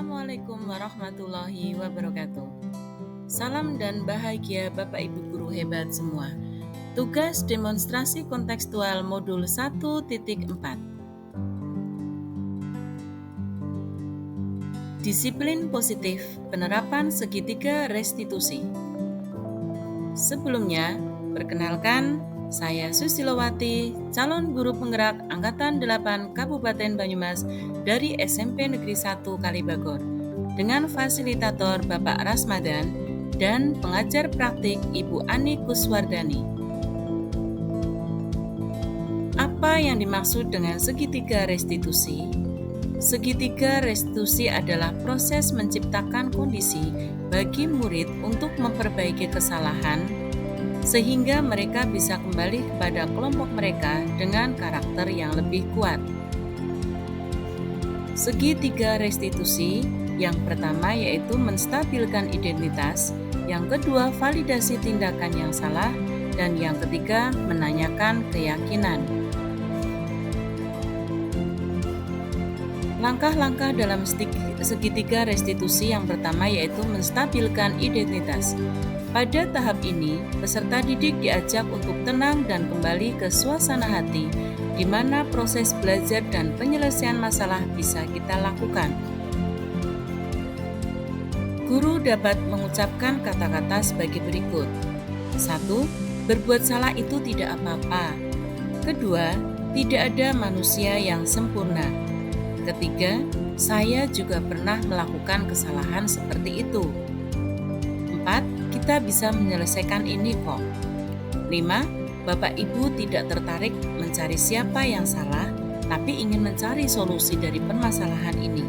Assalamualaikum warahmatullahi wabarakatuh. Salam dan bahagia Bapak Ibu guru hebat semua. Tugas demonstrasi kontekstual modul 1.4. Disiplin positif, penerapan segitiga restitusi. Sebelumnya, perkenalkan, saya Susilowati, calon guru penggerak Angkatan 8 Kabupaten Banyumas dari SMP Negeri 1 Kalibagor, dengan fasilitator Bapak Rasmadan dan pengajar praktik Ibu Ani Kuswardani. Apa yang dimaksud dengan segitiga restitusi? Segitiga restitusi adalah proses menciptakan kondisi bagi murid untuk memperbaiki kesalahan sehingga mereka bisa kembali kepada kelompok mereka dengan karakter yang lebih kuat. Segitiga restitusi yang pertama yaitu menstabilkan identitas, yang kedua validasi tindakan yang salah, dan yang ketiga menanyakan keyakinan. Langkah-langkah dalam segitiga restitusi yang pertama yaitu menstabilkan identitas. Pada tahap ini, peserta didik diajak untuk tenang dan kembali ke suasana hati, di mana proses belajar dan penyelesaian masalah bisa kita lakukan. Guru dapat mengucapkan kata-kata sebagai berikut. 1. Berbuat salah itu tidak apa-apa. Kedua, tidak ada manusia yang sempurna. Ketiga, saya juga pernah melakukan kesalahan seperti itu. 4. Kita bisa menyelesaikan ini kok. 5. Bapak Ibu tidak tertarik mencari siapa yang salah, tapi ingin mencari solusi dari permasalahan ini.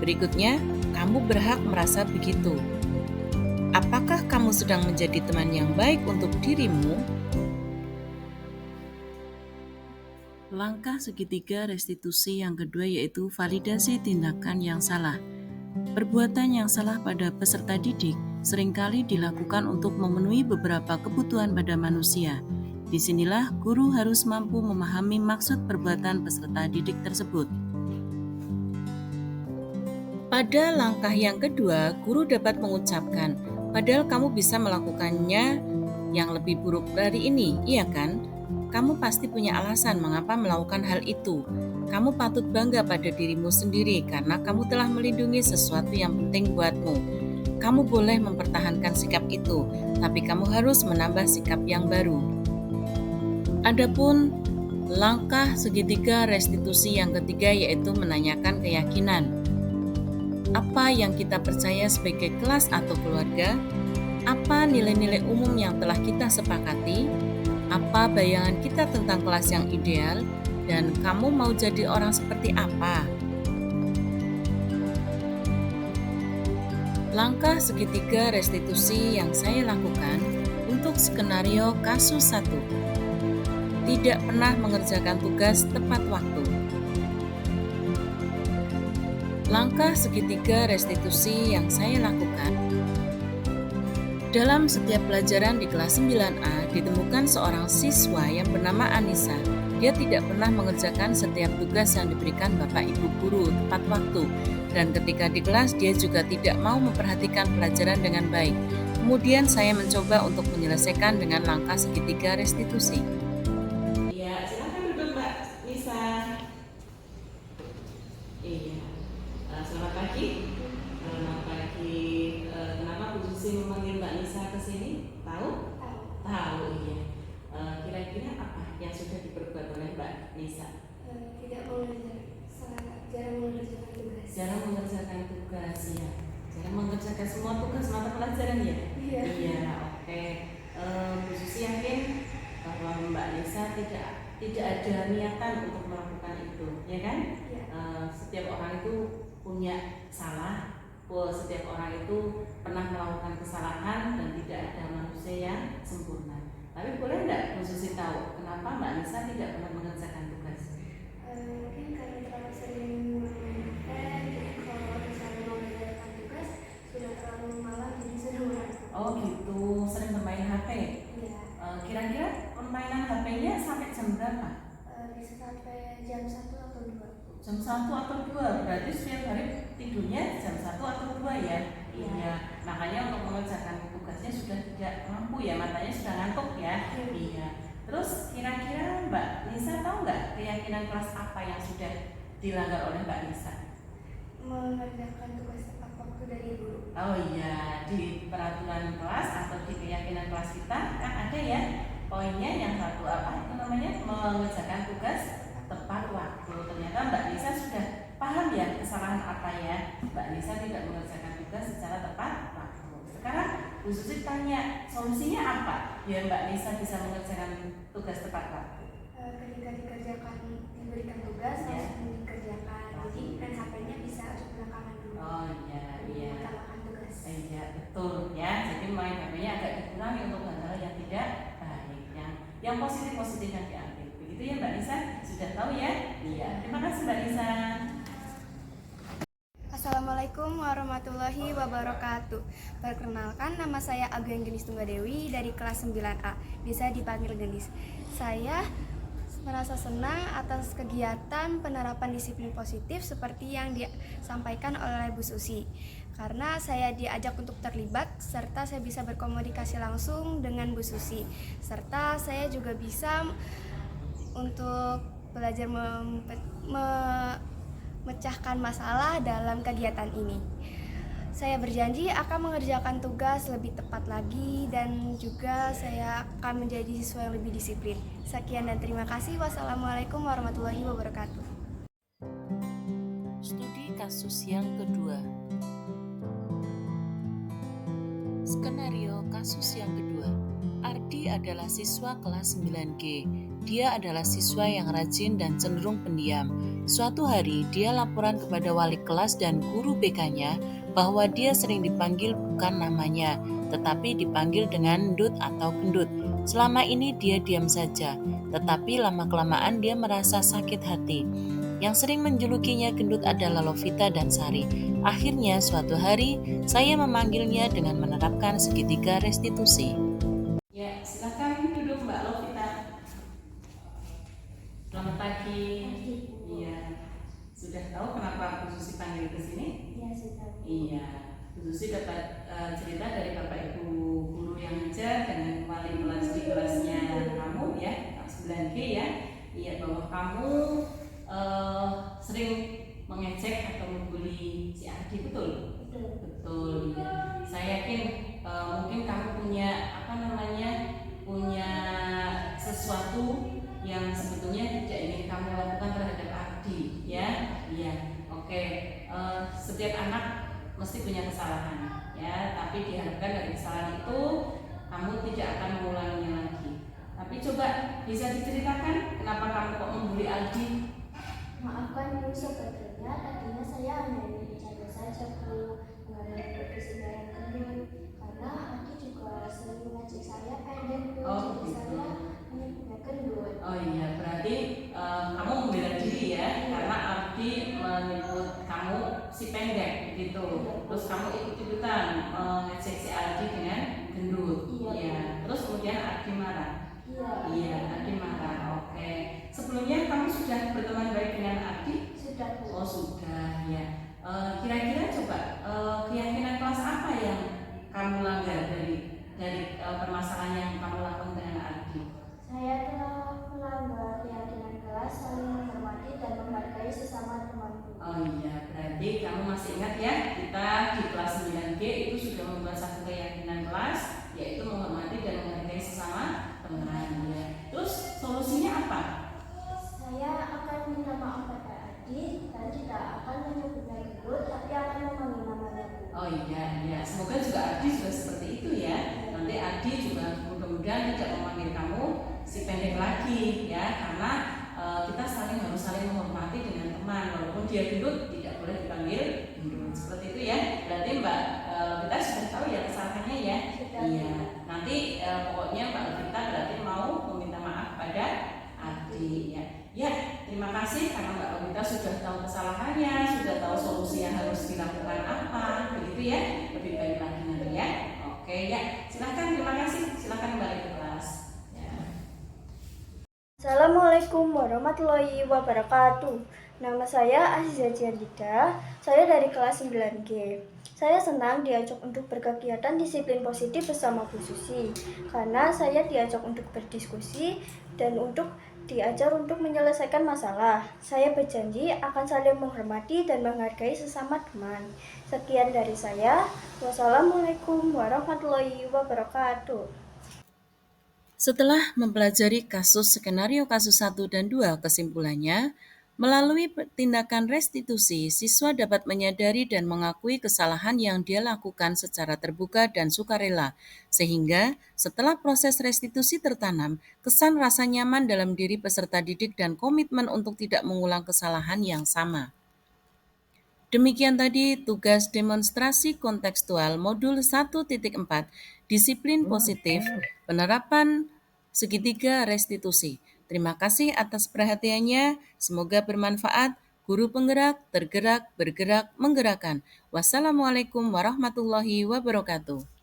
Berikutnya, kamu berhak merasa begitu. Apakah kamu sedang menjadi teman yang baik untuk dirimu? Langkah segitiga restitusi yang kedua yaitu validasi tindakan yang salah. Perbuatan yang salah pada peserta didik seringkali dilakukan untuk memenuhi beberapa kebutuhan pada manusia. Disinilah guru harus mampu memahami maksud perbuatan peserta didik tersebut. Pada langkah yang kedua, guru dapat mengucapkan, padahal kamu bisa melakukannya yang lebih buruk dari ini, iya kan? Kamu pasti punya alasan mengapa melakukan hal itu. Kamu patut bangga pada dirimu sendiri karena kamu telah melindungi sesuatu yang penting buatmu. Kamu boleh mempertahankan sikap itu, tapi kamu harus menambah sikap yang baru. Adapun langkah segitiga restitusi yang ketiga yaitu menanyakan keyakinan. Apa yang kita percaya sebagai kelas atau keluarga? Apa nilai-nilai umum yang telah kita sepakati? Apa bayangan kita tentang kelas yang ideal? Dan kamu mau jadi orang seperti apa? Langkah segitiga restitusi yang saya lakukan untuk skenario kasus 1. Tidak pernah mengerjakan tugas tepat waktu. Langkah segitiga restitusi yang saya lakukan. Dalam setiap pelajaran di kelas 9A ditemukan seorang siswa yang bernama Anissa. Dia tidak pernah mengerjakan setiap tugas yang diberikan Bapak Ibu guru tepat waktu. Dan ketika di kelas dia juga tidak mau memperhatikan pelajaran dengan baik. Kemudian saya mencoba untuk menyelesaikan dengan langkah segitiga restitusi. Iya, silakan duduk Mbak Nisa. Iya, selamat pagi. Selamat pagi. Kenapa Bu Susi memanggil Mbak Nisa ke sini? Tahu? Tahu, iya. Kira-kira apa yang sudah diperbuat oleh Mbak Nisa? Jarang mengerjakan tugas, ya. Jarang mengerjakan semua tugas mata pelajaran, ya? Iya, oke. Bu Susi yakin bahwa Mbak Nisa tidak ada niatan untuk melakukan itu, ya kan? Ya. Setiap orang itu punya salah. Setiap orang itu pernah melakukan kesalahan dan tidak ada manusia yang sempurna. Tapi boleh tidak Bu Susi tahu kenapa Mbak Nisa tidak pernah mengerjakan tugas? Mungkin karena terlalu sering main jadi kalau misalnya mau mengerjakan tugas sudah terlalu malam jadi sudah mengantuk. Oh gitu, sering bermain HP? Iya. Kira-kira permainan HP-nya sampai jam berapa? Bisa sampai jam 1 atau 2. Jam 1 atau 2, berarti setiap hari tidurnya jam 1 atau 2 ya? Iya. Iya. Makanya untuk mengerjakan tugasnya sudah tidak mampu ya, matanya sudah ngantuk ya. Iya. Terus kira-kira Mbak Nisa tahu nggak keyakinan kelas apa yang sudah dilanggar oleh Mbak Nisa? Mengerjakan tugas tepat waktu dari guru. Oh iya, di peraturan kelas atau di keyakinan kelas kita kan ada ya poinnya yang satu apa itu namanya mengerjakan tugas tepat waktu. Ternyata Mbak Nisa sudah paham ya kesalahan apa ya. Mbak Nisa tidak mengerjakan tugas secara tepat waktu. Sekarang Bu Susi tanya solusinya apa biar Mbak Nisa bisa mengerjakan tugas tepat waktu? Ketika diberikan tugas Ya. langsung dikerjakan. Jadi main HP-nya bisa belakangan dulu. Oh iya, iya. Utamakan tugas. Iya betul ya. Jadi main HP-nya agak dikurangi untuk hal-hal yang tidak baik, yang positif yang diambil. Begitu ya Mbak Nisa, sudah tahu ya? Iya. Terima kasih Mbak Nisa. Assalamualaikum warahmatullahi wabarakatuh. Perkenalkan, nama saya Agung Genis Tunggadewi dari kelas 9A. Bisa dipanggil Genis. Saya merasa senang atas kegiatan penerapan disiplin positif seperti yang disampaikan oleh Bu Susi. Karena saya diajak untuk terlibat serta saya bisa berkomunikasi langsung dengan Bu Susi. Serta saya juga bisa untuk belajar memecahkan masalah dalam kegiatan ini. Saya berjanji akan mengerjakan tugas lebih tepat lagi dan juga saya akan menjadi siswa yang lebih disiplin. Sekian dan terima kasih. Wassalamualaikum warahmatullahi wabarakatuh. Studi kasus yang kedua. Skenario kasus yang kedua. Ardi adalah siswa kelas 9G. Dia adalah siswa yang rajin dan cenderung pendiam. Suatu hari, dia laporan kepada wali kelas dan guru BK-nya bahwa dia sering dipanggil bukan namanya, tetapi dipanggil dengan Ndut atau Gendut. Selama ini dia diam saja, tetapi lama-kelamaan dia merasa sakit hati. Yang sering menjulukinya Gendut adalah Lovita dan Sari. Akhirnya suatu hari, saya memanggilnya dengan menerapkan segitiga restitusi. Ya, silakan duduk Mbak Lovita. Selamat pagi. Iya. Sudah tahu kenapa Bu Susi panggil ke sini? Ya, sudah. Iya. Bu Susi dapat cerita dari Bapak Ibu guru yang ngajar dengan wali kelas di kelasnya kamu ya, kelas 9G ya. Iya, bahwa kamu sering mengejek atau membuli si Ardi, betul? Betul. Ya. Saya yakin mungkin kamu punya punya sesuatu yang sebetulnya tidak ingin kamu lakukan terhadap Ardi, ya. Iya. Oke. Setiap anak mesti punya kesalahan, ya. Tapi diharapkan dari kesalahan itu kamu tidak akan mengulanginya lagi. Tapi coba bisa diceritakan kenapa kamu kok membuli Ardi? Maafkan Bu, sebetulnya tadinya saya hanya bercanda saja Bu, mengenai profesi yang gendut. Karena Adi juga sering mengajak saya pendek Bu, Oh, jadi gitu. saya hanya punya gendut. Oh iya, berarti kamu membela diri ya, karena Ardi menyebut kamu si pendek gitu. Terus kamu ikut-ikutan ngecek si Ardi dengan gendut. Iya. Terus kemudian Ardi marah. Iya, Ardi marah. Oke. Sebelumnya kamu sudah berteman baik dengan Ardi? Sudah Bu. Oh sudah ya. Kira-kira coba keyakinan kelas apa yang kamu langgar dari permasalahan yang kamu lakukan dengan Ardi? Saya telah melanggar keyakinan kelas saling menghormati dan menghargai sesama temanku. Oh iya, berarti kamu masih ingat ya, kita di kelas 9G itu sudah membuat satu keyakinan kelas, yaitu menghormati dan menghargai sesama teman ya. Terus solusinya apa? Saya akan minta maaf pada Adi dan tidak akan menyebutnya gendut, tapi akan memanggil namanya Bu. Oh iya, semoga juga Ardi juga seperti itu ya. Nanti Ardi juga mudah-mudahan tidak memanggil kamu si pendek lagi ya, karena kita harus saling menghormati dengan teman. Walaupun dia gendut tidak boleh dipanggil gendut. Seperti itu ya. Berarti Mbak kita sudah tahu ya kesalahannya ya. Iya. Nanti pokoknya Mbak Vita berarti mau meminta maaf pada Ardi ya. Ya, terima kasih karena Mbak Vita sudah tahu kesalahannya, sudah tahu solusi yang harus dilakukan apa, begitu ya. Lebih baik lagi nanti ya. Oke ya, silakan, terima kasih. Silakan kembali ke kelas. Ya. Assalamualaikum Assalamualaikum warahmatullahi wabarakatuh. Nama saya Aziza Ciandida, saya dari kelas 9G. Saya senang diajak untuk berkegiatan disiplin positif bersama Bu Susi, karena saya diajak untuk berdiskusi dan untuk diajar untuk menyelesaikan masalah. Saya berjanji akan saling menghormati dan menghargai sesama teman. Sekian dari saya. Wassalamualaikum warahmatullahi wabarakatuh. Setelah mempelajari kasus skenario kasus 1 dan 2 kesimpulannya, melalui tindakan restitusi, siswa dapat menyadari dan mengakui kesalahan yang dia lakukan secara terbuka dan sukarela, sehingga setelah proses restitusi tertanam, kesan rasa nyaman dalam diri peserta didik dan komitmen untuk tidak mengulang kesalahan yang sama. Demikian tadi tugas demonstrasi kontekstual modul 1.4 disiplin positif penerapan segitiga restitusi. Terima kasih atas perhatiannya, semoga bermanfaat. Guru penggerak, tergerak, bergerak, menggerakkan. Wassalamualaikum warahmatullahi wabarakatuh.